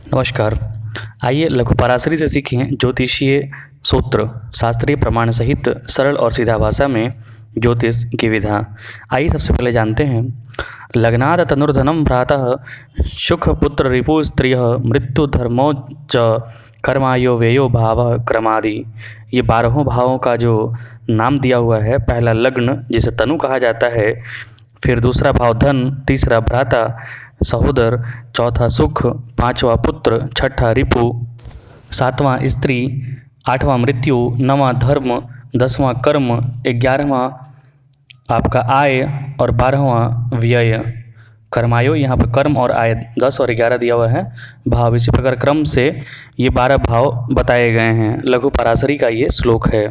नमस्कार। आइए लघु पराशरी से सीखें ज्योतिषीय सूत्र शास्त्रीय प्रमाण सहित सरल और सीधा भाषा में ज्योतिष की विधा। आइए सबसे पहले जानते हैं। लग्नात् तनुर्धनम भ्रातः सुख पुत्र रिपु स्त्रिय मृत्यु धर्मो च कर्मायो व्ययो भाव क्रमादि। ये 12 भावों का जो नाम दिया हुआ है, पहला लग्न जिसे तनु कहा जाता है, फिर दूसरा भाव धन, तीसरा भ्राता सहोदर, चौथा सुख, पांचवा पुत्र, छठा रिपु, सातवां स्त्री, आठवां मृत्यु, नवां धर्म, 10वां कर्म, 11वां आपका आय और 12वां व्यय। कर्मायो यहाँ पर कर्म और आय 10 और 11 दिया हुआ है। भाव इसी प्रकार क्रम से ये 12 भाव बताए गए हैं। लघु पराशरी का ये श्लोक है।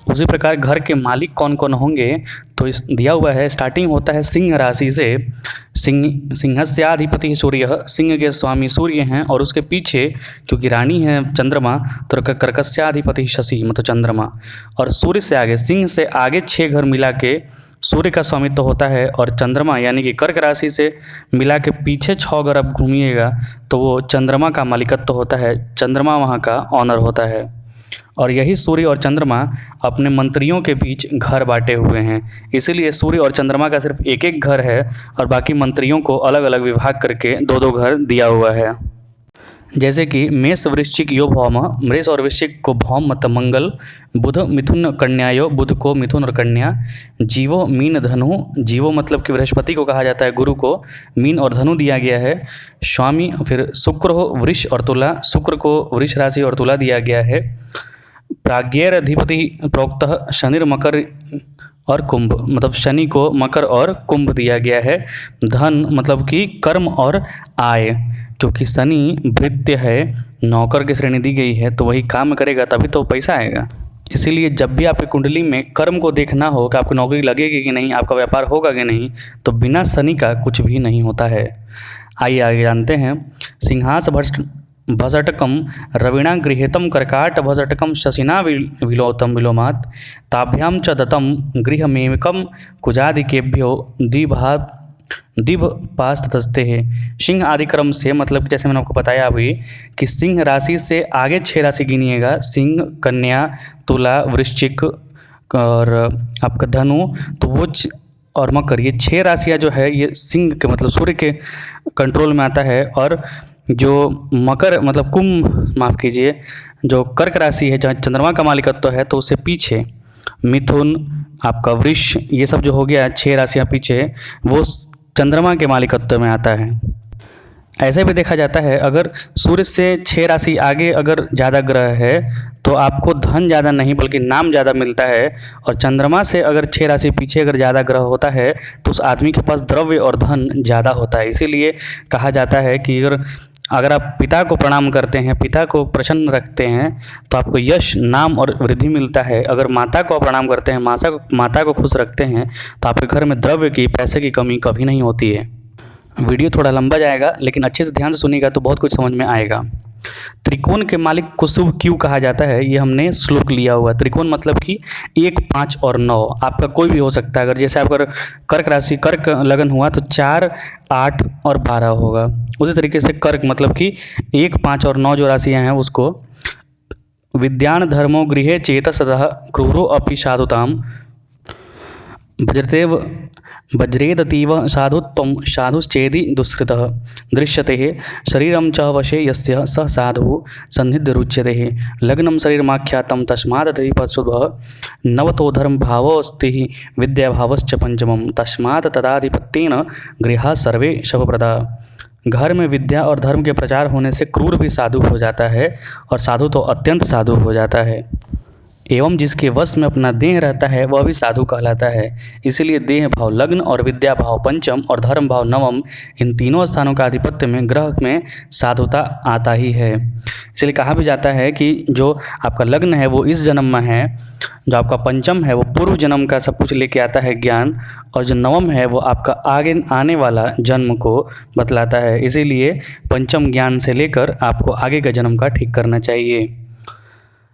उसी प्रकार घर के मालिक कौन कौन होंगे तो इस दिया हुआ है। स्टार्टिंग होता है सिंह राशि से। सिंहस्याधिपति सूर्य, सिंह के स्वामी सूर्य हैं और उसके पीछे क्योंकि रानी है चंद्रमा तो कर्कस्याधिपति शशि मतलब चंद्रमा। और सूर्य से आगे, सिंह से आगे 6 घर मिला के सूर्य का स्वामित्व होता है और चंद्रमा यानी कि कर्क राशि से मिला के पीछे 6 घर अब घूमिएगा तो वो चंद्रमा का मालिकत्व होता है। चंद्रमा वहाँ का ऑनर होता है और यही सूर्य और चंद्रमा अपने मंत्रियों के बीच घर बांटे हुए हैं। इसीलिए सूर्य और चंद्रमा का सिर्फ एक एक घर है और बाकी मंत्रियों को अलग अलग विभाग करके 2-2 घर दिया हुआ है। जैसे कि मेष वृश्चिक यो भौम, मेष और वृश्चिक को भौम मतलब मंगल, बुध मिथुन कन्यायो, बुध को मिथुन और कन्या, जीवो मीन धनु, जीवो मतलब कि बृहस्पति को कहा जाता है, गुरु को मीन और धनु दिया गया है। स्वामी फिर शुक्र हो वृष और तुला, शुक्र को वृष राशि और तुला दिया गया है। प्राज्ञेरधिपति प्रोक्त शनिर मकर और कुंभ मतलब शनि को मकर और कुंभ दिया गया है। धन मतलब कि कर्म और आय, क्योंकि शनि भृत्य है, नौकर की श्रेणी दी गई है तो वही काम करेगा तभी तो पैसा आएगा। इसीलिए जब भी आपकी कुंडली में कर्म को देखना हो कि आपकी नौकरी लगेगी कि नहीं, आपका व्यापार होगा कि नहीं, तो बिना शनि का कुछ भी नहीं होता है। आइए आगे जानते हैं। सिंहास भसटकम रविणा गृहीतम कर्काट भसटकम शशिना विलोतम विलोमात् ताभ्याम च दत्तम गृहमेकम कुजादिकेभ्यो दिवपास्तस्ते है। सिंह आदि क्रम से मतलब जैसे मैंने आपको बताया अभी कि सिंह राशि से आगे 6 राशि गिनिएगा, सिंह, कन्या, तुला, वृश्चिक और आपका धनु तो वो और मकर, ये 6 राशियाँ जो है ये सिंह के मतलब सूर्य के कंट्रोल में आता है। और जो मकर मतलब कुंभ माफ़ कीजिए, जो कर्क राशि है जहाँ चंद्रमा का मालिकत्व है तो उससे पीछे मिथुन आपका वृष, ये सब जो हो गया 6 राशियाँ पीछे वो चंद्रमा के मालिकत्व में आता है। ऐसे भी देखा जाता है अगर सूर्य से 6 राशि आगे अगर ज़्यादा ग्रह है तो आपको धन ज़्यादा नहीं बल्कि नाम ज़्यादा मिलता है। और चंद्रमा से अगर 6 राशि पीछे अगर ज़्यादा ग्रह होता है तो उस आदमी के पास द्रव्य और धन ज़्यादा होता है। इसीलिए कहा जाता है कि अगर आप पिता को प्रणाम करते हैं, पिता को प्रसन्न रखते हैं तो आपको यश, नाम और वृद्धि मिलता है। अगर माता को आप प्रणाम करते हैं, माता को खुश रखते हैं तो आपके घर में द्रव्य की, पैसे की कमी कभी नहीं होती है। वीडियो थोड़ा लंबा जाएगा लेकिन अच्छे से ध्यान से सुनिएगा तो बहुत कुछ समझ में आएगा। त्रिकोण के मालिक को शुभ क्यों कहा जाता है, ये हमने श्लोक लिया हुआ। त्रिकोण मतलब कि 1, 5 और 9 आपका कोई भी हो सकता है। अगर जैसे आपका कर्क राशि कर्क लगन हुआ तो 4, 8 और 12 होगा। उसी तरीके से कर्क मतलब कि 1, 5 और 9 जो राशियाँ हैं उसको विद्यान धर्मो गृहे चेतसतः क्रूरो अपि साधुताम वज्रतेव वज्रेदतीव साधुत्वं साधुश्चेदि दुष्कृतः दृश्यते शरीरं च वशे यस्य स साधुः सन्निधिरुच्यते। लग्नं शरीरमाख्यातं तस्मादधिपशुभः नवतो धर्मभावोऽस्ति विद्याभावश्च पंचमं तस्मात् तदाधिपत्येन गृहाः सर्वे शुभप्रदा। घर में विद्या और धर्म के प्रचार होने से क्रूर भी साधु हो जाता है और साधु तो अत्यंत साधु हो जाता है। एवं जिसके वश में अपना देह रहता है वह भी साधु कहलाता है। इसीलिए देह भाव लग्न और विद्या भाव पंचम और धर्म भाव नवम, इन तीनों स्थानों का आधिपत्य में ग्रह में साधुता आता ही है। इसलिए कहा भी जाता है कि जो आपका लग्न है वो इस जन्म में है, जो आपका पंचम है वो पूर्व जन्म का सब कुछ लेके आता है ज्ञान, और जो नवम है वो आपका आगे आने वाला जन्म को बतलाता है। इसीलिए पंचम ज्ञान से लेकर आपको आगे का जन्म का ठीक करना चाहिए।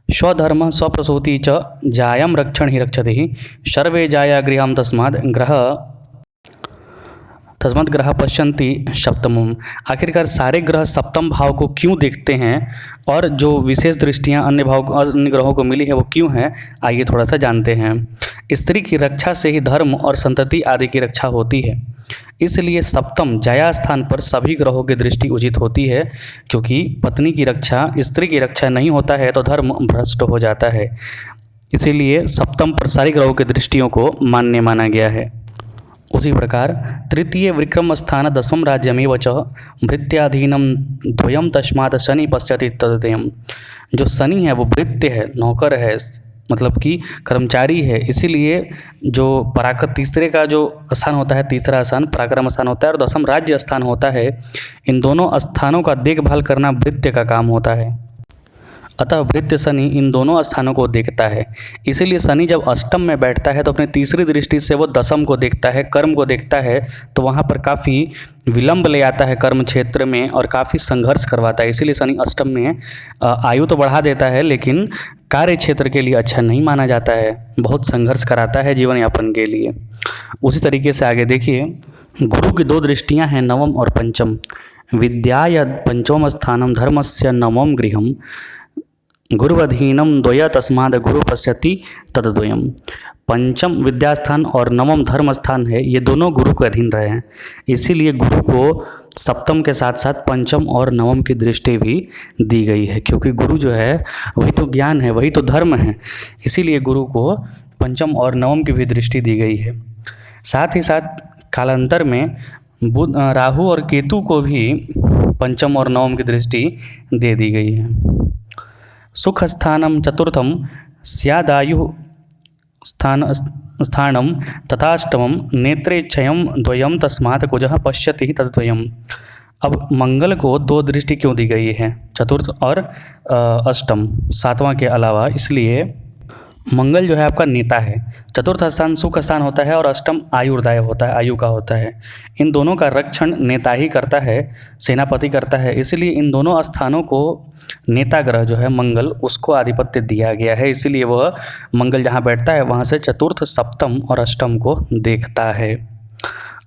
स्वधर्म स्वप्रसूति च जायां रक्षण ही रक्षति सर्वे जाया गृहम तस्माद् ग्रह तस्मात् ग्रह पश्यन्ति सप्तमम। आखिरकार सारे ग्रह सप्तम भाव को क्यों देखते हैं और जो विशेष दृष्टियां अन्य ग्रहों को मिली है वो क्यों है, आइए थोड़ा सा जानते हैं। स्त्री की रक्षा से ही धर्म और संतति आदि की रक्षा होती है, इसलिए सप्तम जया स्थान पर सभी ग्रहों की दृष्टि उचित होती है, क्योंकि पत्नी की रक्षा स्त्री की रक्षा नहीं होता है तो धर्म भ्रष्ट हो जाता है। इसीलिए सप्तम पर सारी ग्रहों की दृष्टियों को मान्य माना गया है। उसी प्रकार तृतीय विक्रम स्थान दसम राज्यमेव च भृत्याधीनम द्वयम तस्मात् शनि पश्यति तदयम्। जो शनि है वो भृत्य है, नौकर है, मतलब कि कर्मचारी है, इसीलिए जो तीसरे का जो स्थान होता है, तीसरा स्थान पराक्रम स्थान होता है और दसम राज्य स्थान होता है, इन दोनों स्थानों का देखभाल करना भृत्य का काम होता है। अतः भृत्य शनि इन दोनों स्थानों को देखता है। इसीलिए शनि जब अष्टम में बैठता है तो अपनी तीसरी दृष्टि से वो दसम को देखता है, कर्म को देखता है, तो वहाँ पर काफ़ी विलंब ले आता है कर्म क्षेत्र में और काफ़ी संघर्ष करवाता है। इसीलिए शनि अष्टम में आयु तो बढ़ा देता है लेकिन कार्य क्षेत्र के लिए अच्छा नहीं माना जाता है, बहुत संघर्ष कराता है जीवन यापन के लिए। उसी तरीके से आगे देखिए, गुरु की दो दृष्टियाँ हैं, नवम और पंचम। विद्याया पंचम स्थानम धर्मस्य नवम गृहम गुरुवधीनम द्वय तस्माद गुरु पश्यति तद्द्वयम्। पंचम विद्यास्थान और नवम धर्म स्थान है, ये दोनों गुरु के अधीन रहे हैं, इसीलिए गुरु को सप्तम के साथ साथ पंचम और नवम की दृष्टि भी दी गई है, क्योंकि गुरु जो है वही तो ज्ञान है, वही तो धर्म है, इसीलिए गुरु को पंचम और नवम की भी दृष्टि दी गई है। साथ ही साथ कालांतर में बुध, राहु और केतु को भी पंचम और नवम की दृष्टि दे दी गई है। सुख स्थानम चतुर्थम स्यादायु स्थानम तथाष्टमम नेत्रेच्छयम द्वयम तस्मात् कुजः पश्यति तद्द्वयम्। अब मंगल को दो दृष्टि क्यों दी गई है, चतुर्थ और अष्टम, सातवां के अलावा? इसलिए मंगल जो है आपका नेता है, चतुर्थ स्थान सुख स्थान होता है और अष्टम आयुर्दाय होता है, आयु का होता है। इन दोनों का रक्षण नेता ही करता है, सेनापति करता है, इसलिए इन दोनों स्थानों को नेता ग्रह जो है मंगल, उसको आधिपत्य दिया गया है। इसीलिए वह मंगल जहाँ बैठता है वहाँ से चतुर्थ, सप्तम और अष्टम को देखता है।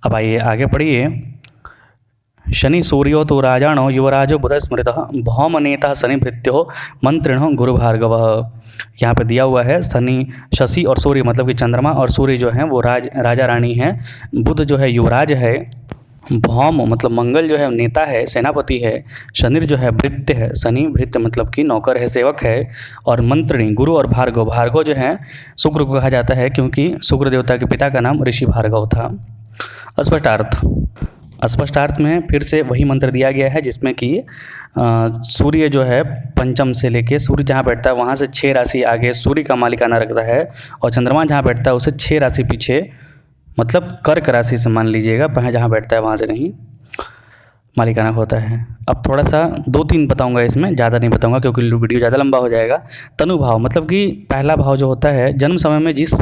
अब आइए आगे पढ़िए। शनि सूर्यो तो राजाणो युवराजो बुध स्मृतः भौम नेता शनि भृत्यो मंत्रिणो गुरु भार्गवः। यहाँ पे दिया हुआ है शनि, शशि और सूर्य मतलब कि चंद्रमा और सूर्य जो है वो राजा रानी है, बुध जो है युवराज है, भौम मतलब मंगल जो है नेता है, सेनापति है, शनि जो है भृत्य है, शनि भृत्य मतलब कि नौकर है, सेवक है, और मंत्रिणी गुरु और भार्गव, भार्गव जो है शुक्र को कहा जाता है क्योंकि शुक्र देवता के पिता का नाम ऋषि भार्गव था। स्पष्टार्थ में फिर से वही मंत्र दिया गया है जिसमें कि सूर्य जो है पंचम से लेके, सूर्य जहाँ बैठता है वहाँ से 6 राशि आगे सूर्य का मालिकाना रखता है, और चंद्रमा जहाँ बैठता है उसे 6 राशि पीछे, मतलब कर्क राशि से मान लीजिएगा, पहले जहाँ बैठता है वहाँ से नहीं, मालिकाना होता है। अब थोड़ा सा 2-3 बताऊंगा, इसमें ज़्यादा नहीं बताऊंगा क्योंकि वीडियो ज़्यादा लंबा हो जाएगा। तनु भाव मतलब कि पहला भाव जो होता है जन्म समय में जिस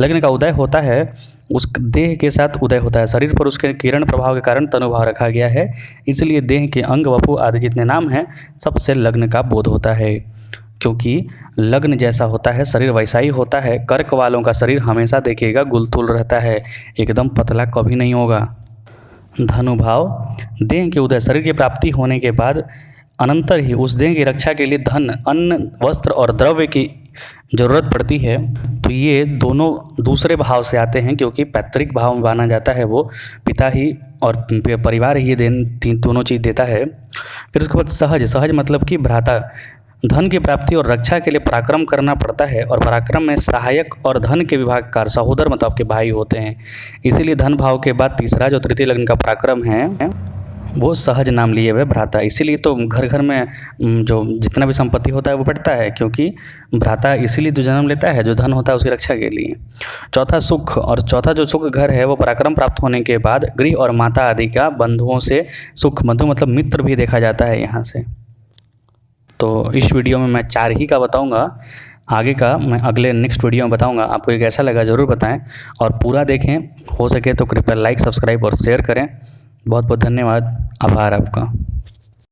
लग्न का उदय होता है उस देह के साथ उदय होता है, शरीर पर उसके किरण प्रभाव के कारण तनु भाव रखा गया है। इसलिए देह के अंग वपु आदि जितने नाम हैं सबसे लग्न का बोध होता है, क्योंकि लग्न जैसा होता है शरीर वैसा ही होता है। कर्क वालों का शरीर हमेशा देखिएगा गुलथुल रहता है, एकदम पतला कभी नहीं होगा। धनुभाव देह के उदय, शरीर की प्राप्ति होने के बाद अनंतर ही उस देह की रक्षा के लिए धन, अन्न, वस्त्र और द्रव्य की जरूरत पड़ती है। तो ये दोनों दूसरे भाव से आते हैं, क्योंकि पैतृक भाव में माना जाता है वो पिता ही और परिवार ही ये दोनों चीज़ देता है। फिर उसके बाद सहज, सहज मतलब कि भ्राता, धन की प्राप्ति और रक्षा के लिए पराक्रम करना पड़ता है, और पराक्रम में सहायक और धन के विभागकार सहोदर मतलब आपके भाई होते हैं। इसीलिए धन भाव के बाद तीसरा जो तृतीय लग्न का पराक्रम है वो सहज नाम लिए हुए भ्राता। इसीलिए तो घर घर में जो जितना भी संपत्ति होता है वो बढ़ता है, क्योंकि भ्राता इसीलिए तो जन्म लेता है, जो धन होता है उसकी रक्षा के लिए। चौथा सुख, और चौथा जो सुख घर है वो पराक्रम प्राप्त होने के बाद गृह और माता आदि का बंधुओं से सुख, बंधु मतलब मित्र भी देखा जाता है यहाँ से। तो इस वीडियो में मैं 4 ही का बताऊंगा, आगे का मैं अगले नेक्स्ट वीडियो में बताऊंगा। आपको ये कैसा लगा ज़रूर बताएं, और पूरा देखें, हो सके तो कृपया लाइक, सब्सक्राइब और शेयर करें। बहुत बहुत धन्यवाद, आभार आपका।